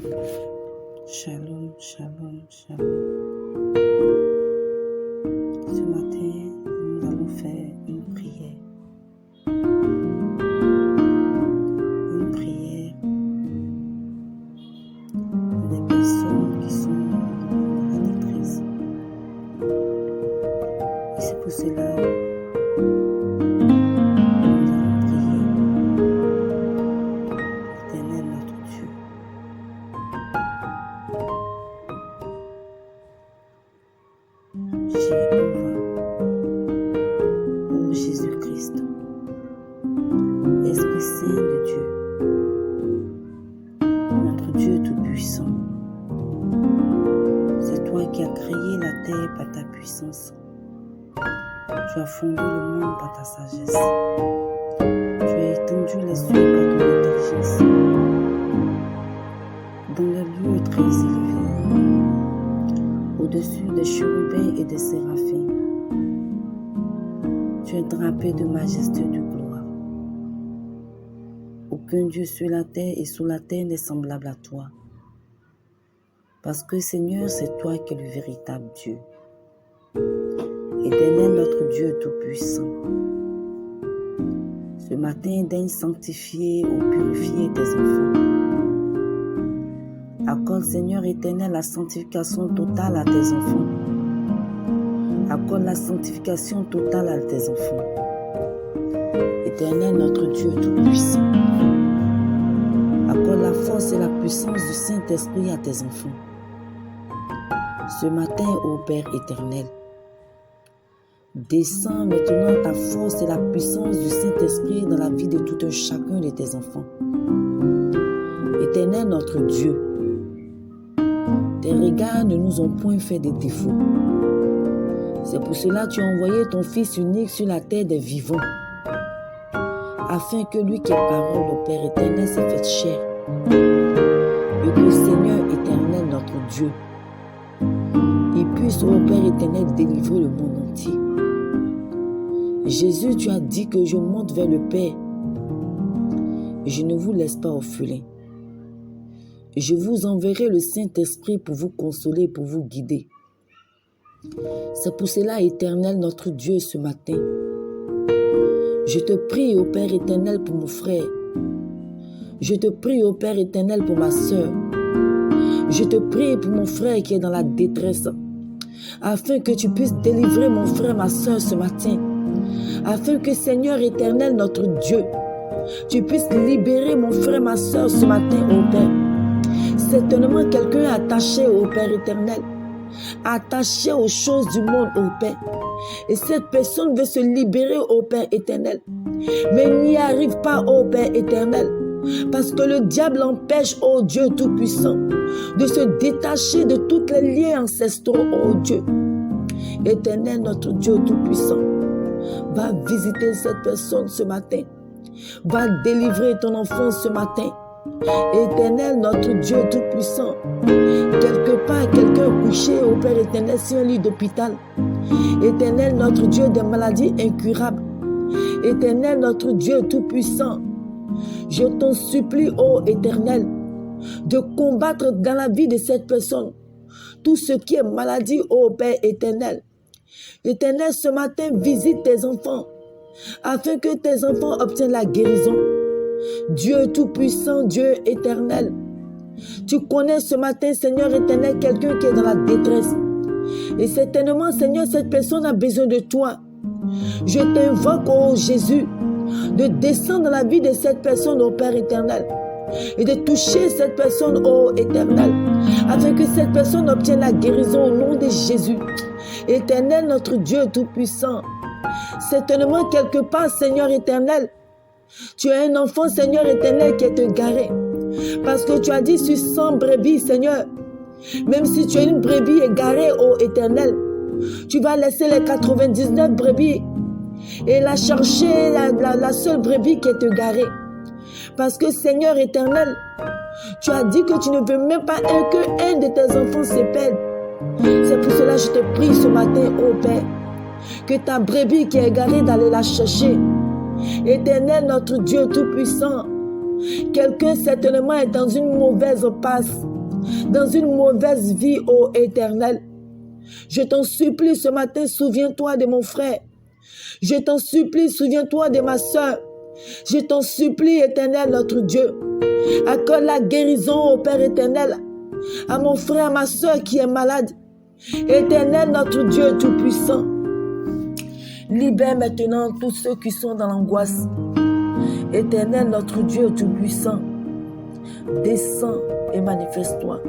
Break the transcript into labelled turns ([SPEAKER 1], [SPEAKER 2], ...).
[SPEAKER 1] Shalom, shalom, shalom. Ce matin, nous allons faire une prière. Une prière pour des personnes qui sont dans la détresse. Et c'est pour cela que nous allons prier l'Éternel notre Dieu. Jéhovah, ô Jésus-Christ, Esprit Saint de Dieu, notre Dieu Tout-Puissant, c'est toi qui as créé la terre par ta puissance. Tu as fondé le monde par ta sagesse. Tu as étendu les cieux par ton intelligence. Dans les lieux très élevés, au-dessus des chérubins et des séraphins, tu es drapé de majesté et de gloire. Aucun Dieu sur la terre et sous la terre n'est semblable à toi. Parce que Seigneur, c'est toi qui es le véritable Dieu. Éternel notre Dieu Tout-Puissant, ce matin, daigne sanctifier ou purifier tes enfants. Accorde, Seigneur éternel, la sanctification totale à tes enfants. Accorde la sanctification totale à tes enfants. Éternel notre Dieu Tout-Puissant, accorde la force et la puissance du Saint-Esprit à tes enfants. Ce matin, ô Père éternel, descends maintenant ta force et la puissance du Saint-Esprit dans la vie de tout un chacun de tes enfants. Éternel notre Dieu, tes regards ne nous ont point fait de défaut. C'est pour cela que tu as envoyé ton Fils unique sur la terre des vivants, afin que lui qui est parole au Père éternel s'est fait chair, et que Seigneur éternel notre Dieu, il puisse au Père éternel délivrer le monde entier. Jésus, tu as dit que je monte vers le Père et je ne vous laisse pas orphelins. Je vous enverrai le Saint-Esprit pour vous consoler, pour vous guider. C'est pour cela, éternel notre Dieu, ce matin, je te prie, ô Père éternel, pour mon frère. Je te prie, ô Père éternel, pour ma soeur. Je te prie pour mon frère qui est dans la détresse, afin que tu puisses délivrer mon frère, ma soeur, ce matin. Afin que, Seigneur éternel, notre Dieu, tu puisses libérer mon frère, ma soeur, ce matin, ô Père. Certainement, quelqu'un est attaché au Père éternel, attaché aux choses du monde, ô Père. Et cette personne veut se libérer, ô Père éternel, mais n'y arrive pas, ô Père éternel, parce que le diable empêche, ô Dieu Tout-Puissant, de se détacher de tous les liens ancestraux, ô Dieu. Éternel, notre Dieu Tout-Puissant, va visiter cette personne ce matin, va délivrer ton enfant ce matin. Éternel, notre Dieu Tout-Puissant, quelque part, quelqu'un couché au Père éternel sur un lit d'hôpital. Éternel, notre Dieu des maladies incurables. Éternel, notre Dieu Tout-Puissant, je t'en supplie, ô Éternel, de combattre dans la vie de cette personne tout ce qui est maladie, ô Père éternel. Éternel, ce matin, visite tes enfants, afin que tes enfants obtiennent la guérison. Dieu Tout-Puissant, Dieu éternel, tu connais ce matin, Seigneur éternel, quelqu'un qui est dans la détresse. Et certainement, Seigneur, cette personne a besoin de toi. Je t'invoque, ô Jésus, de descendre dans la vie de cette personne, ô Père éternel, et de toucher cette personne, ô éternel, afin que cette personne obtienne la guérison au nom de Jésus. Éternel, notre Dieu Tout-Puissant, certainement quelque part, Seigneur éternel, tu as un enfant, Seigneur éternel, qui est égaré. Parce que tu as dit sur 100 brebis, Seigneur, même si tu as une brebis égarée, ô éternel, tu vas laisser les 99 brebis et la chercher, la seule brebis qui est égarée. Parce que, Seigneur éternel, tu as dit que tu ne veux même pas qu'un de tes enfants se perde. C'est pour cela que je te prie ce matin, ô Père, que ta brebis qui est égarée d'aller la chercher. Éternel, notre Dieu Tout-Puissant, quelqu'un certainement est dans une mauvaise passe. dans une mauvaise vie, ô Éternel. Je t'en supplie ce matin, souviens-toi de mon frère. Je t'en supplie, souviens-toi de ma soeur. Je t'en supplie, Éternel, notre Dieu. Accorde la guérison au Père éternel, à mon frère, à ma soeur qui est malade. Éternel, notre Dieu tout-puissant. Libère maintenant tous ceux qui sont dans l'angoisse. Éternel, notre Dieu tout-puissant. Descends et manifeste-toi.